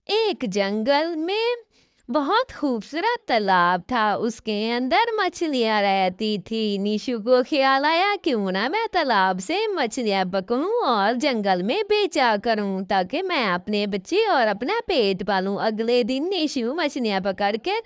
एक जंगल में बहुत खूबसूरत तालाब था। उसके अंदर मछलियां रहती थी। निशु को ख्याल आया क्यों ना मैं तालाब से मछलियां पकड़ूं और जंगल में बेचा करूं ताकि मैं अपने बच्चे और अपना पेट पालूं। अगले दिन निशु मछलियां पकड़ के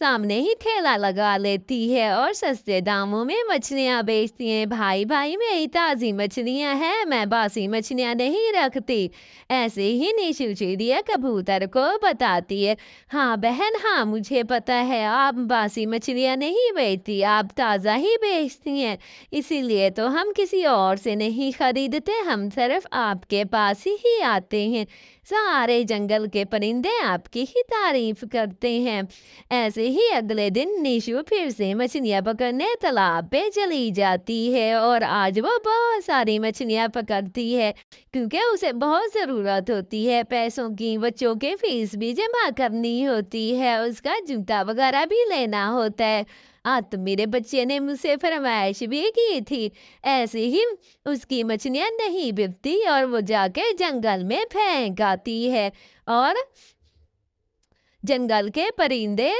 सामने ही ठेला लगा लेती है और सस्ते दामों में मछलियां बेचती हैं। भाई भाई मेरी ताजी मछलियां हैं, मैं बासी मछलियां नहीं रखती। ऐसे ही निशु चिड़िया कबूतर को बताती है। हाँ बहन, हाँ मुझे पता है, आप बासी मछलियां नहीं बेचती, आप ताज़ा ही बेचती हैं। इसीलिए तो हम किसी और से नहीं खरीदते, हम सिर्फ आपके पास ही आते हैं। सारे जंगल के परिंदे आपकी ही तारीफ करते हैं। ऐसे ही अगले दिन निशु फिर से मछलियां पकड़ने तालाब पे चली जाती है और आज वो बहुत सारी मछलियां पकड़ती है क्योंकि उसे बहुत ज़रूरत होती है पैसों की। बच्चों के फीस भी जमा करनी होती है, उसका जूता वगैरह भी लेना होता है। आज तो मेरे बच्चे ने मुझसे फरमाइश भी की थी। ऐसे ही उसकी मछलियां नहीं बिकती और वो जाके जंगल में फेंक आती है और जंगल के परिंदे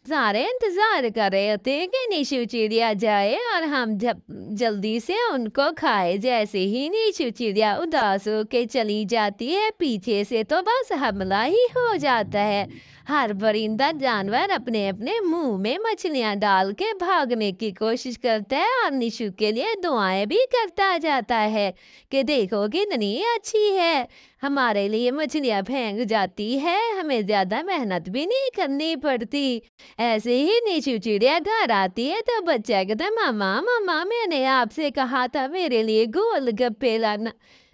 सारे इंतजार कर रहे होते हैं कि निशु चिड़िया जाए और हम जल्दी से उनको खाए। जैसे ही निशु चिड़िया उदास होके चली जाती है, पीछे से तो बस हमला ही हो जाता है। हर परिंदा जानवर अपने अपने मुंह में मछलियां डाल के भागने की कोशिश करता है और निशु के लिए दुआएं भी करता जाता है कि देखो कितनी अच्छी है, हमारे लिए मछलियां फेंक जाती है, हमें ज्यादा मेहनत भी नहीं करनी पड़ती। ऐसे ही निशु चिड़िया घर आती है तो बच्चा कहता है, मामा मामा मैंने आपसे कहा था मेरे लिए गोलगप्पे लाना।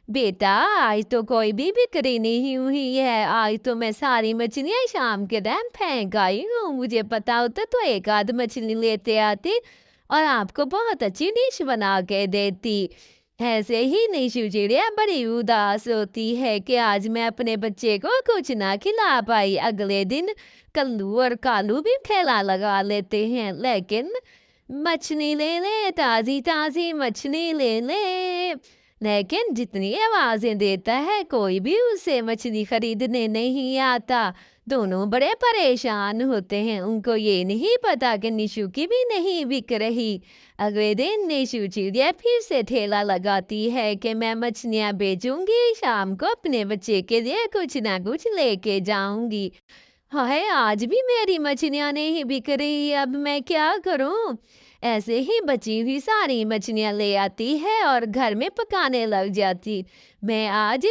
बेटा आज तो कोई भी बिक्री नहीं हुई है, आज तो मैं सारी मछलियां शाम के टाइम फेंक आई हूँ। मुझे पता होता तो एक आध मछली लेते आती और आपको बहुत अच्छी डिश बना के देती। ऐसे ही निशु चिड़िया बड़ी उदास होती है कि आज मैं अपने बच्चे को कुछ ना खिला पाई। अगले दिन कल्लू और कालू भी ठेला लगा लेते हैं, लेकिन मछली ले ले, ताजी ताजी मछली ले ले। लेकिन जितनी आवाजें देता है कोई भी उसे मछली खरीदने नहीं आता। दोनों बड़े परेशान होते हैं, उनको ये नहीं पता कि निशु की भी नहीं बिक रही। अगले दिन निशु चिड़िया फिर से ठेला लगाती है कि मैं मछलियां बेचूंगी, शाम को अपने बच्चे के लिए कुछ ना कुछ लेके जाऊंगी। हाय आज भी मेरी मछलियां नहीं बिक रही, अब मैं क्या करूं। ऐसे ही बची हुई सारी मछलियां ले आती है और घर में पकाने लग जाती। मैं आज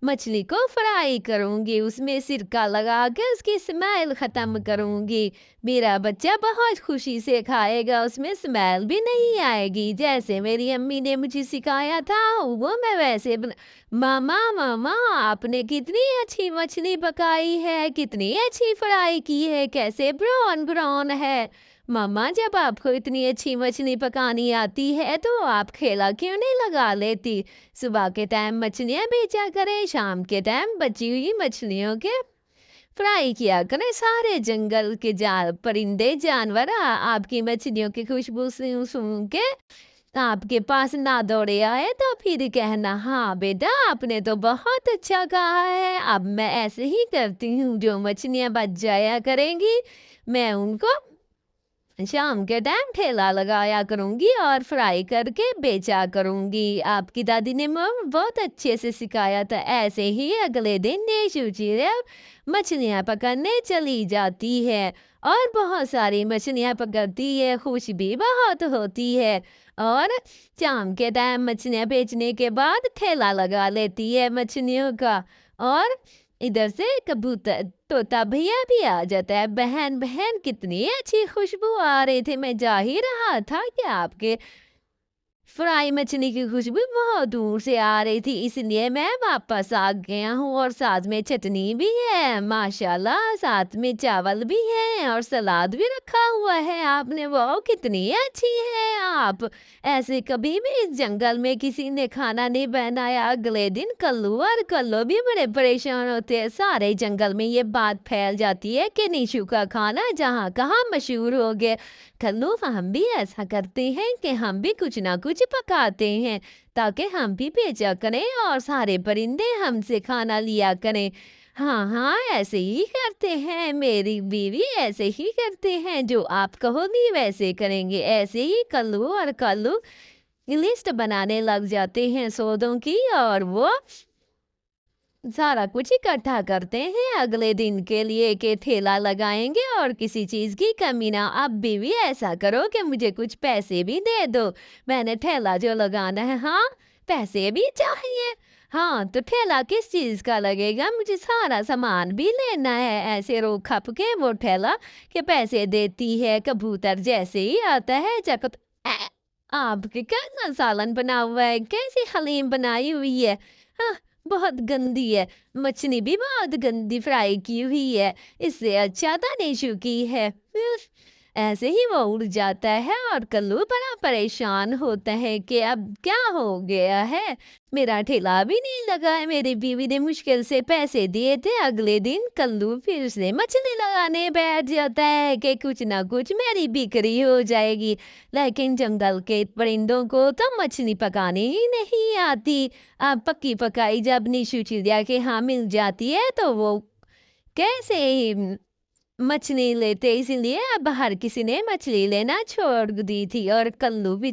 मछली को फ्राई करूंगी, उसमें सिरका लगा के उसकी स्मेल खत्म करूंगी। मेरा बच्चा बहुत खुशी से खाएगा, उसमें स्मेल भी नहीं आएगी। जैसे मेरी अम्मी ने मुझे सिखाया था वो मैं वैसे मामा मामा आपने कितनी अच्छी मछली पकाई है, कितनी अच्छी फ्राई की है, कैसे ब्राउन ब्राउन है। मम्मा जब आपको इतनी अच्छी मछली पकानी आती है तो आप ठेला क्यों नहीं लगा लेती। सुबह के टाइम मछलियां बेचा करें, शाम के टाइम बची हुई मछलियों के फ्राई किया करें। सारे जंगल के परिंदे जानवर आपकी मछलियों की खुशबू सूं सूं के आपके पास ना दौड़े आए तो फिर कहना, हाँ बेटा आपने तो बहुत अच्छा कहा है, अब मैं ऐसे ही करती हूँ। जो मछलियां बच जाया करेंगी मैं उनको शाम के टाइम ठेला लगाया करूंगी और फ्राई करके बेचा करूंगी। आपकी दादी ने मुझे बहुत अच्छे से सिखाया था। ऐसे ही अगले दिन निशु चिड़िया मछलियां पकड़ने चली जाती है और बहुत सारी मछलियां पकड़ती है, खुश भी बहुत होती है। और शाम के टाइम मछलियां बेचने के बाद ठेला लगा लेती है मछलियों का। और इधर से कबूतर तोता भैया भी आ जाता है। बहन बहन कितनी अच्छी खुशबू आ रही थी, मैं जा ही रहा था कि आपके फ्राई मछली की खुशबू बहुत दूर से आ रही थी, इसलिए मैं वापस आ गया हूँ। और साथ में चटनी भी है माशाल्लाह, साथ में चावल भी है और सलाद भी रखा हुआ है आपने, वो कितनी अच्छी है आप। ऐसे कभी भी इस जंगल में किसी ने खाना नहीं बनाया। अगले दिन कल्लू और कल्लो भी बड़े परेशान होते हैं। सारे जंगल में ये बात फैल जाती है कि निशु का खाना जहाँ कहाँ मशहूर हो गया। कल्लू हम भी ऐसा करते हैं कि हम भी कुछ ना कुछ पकाते हैं ताकि हम भी बेचा करें और सारे परिंदे हमसे खाना लिया करें। हाँ, हाँ, ऐसे ही करते हैं, मेरी बीवी ऐसे ही करते हैं, जो आप कहोगी वैसे करेंगे। ऐसे ही कल्लू और कल्लू लिस्ट बनाने लग जाते हैं सौदों की और वो सारा कुछ इकट्ठा करते हैं अगले दिन के लिए कि ठेला लगाएँगे और किसी चीज़ की कमी ना। अब बीवी ऐसा करो कि मुझे कुछ पैसे भी दे दो, मैंने ठेला जो लगाना है। हाँ, पैसे भी चाहिए? हाँ, तो ठेला किस चीज़ का लगेगा? मुझे सारा सामान भी लेना है। ऐसे रो-खप के वो ठेला के पैसे देती है। कबूतर जैसे ही आता है चकत आपके कैसा सालन बना हुआ है? कैसी हलीम बनाई हुई है? हाँ, बहुत गंदी है। मछली भी बहुत गंदी फ्राई की हुई है। इससे अच्छा तो निशु की है। उफ़! ऐसे ही वो उड़ जाता है और कल्लू बड़ा परेशान होता है कि अब क्या हो गया है? मेरा ठेला भी नहीं लगा है। मेरी बीवी ने मुश्किल से पैसे दिए थे। अगले दिन कल्लू फिर से मछली लगाने बैठ जाता है कि कुछ ना कुछ मेरी बिक्री हो जाएगी। लेकिन जंगल के परिंदों को तो मछली पकानी ही नहीं आती। अब पक्की पकाई जब निशु चिड़िया के यहाँ मिल जाती है तो वो कैसे मछली लेते, इसीलिए अब हर किसी ने मछली लेना छोड़ दी थी और कल्लू भी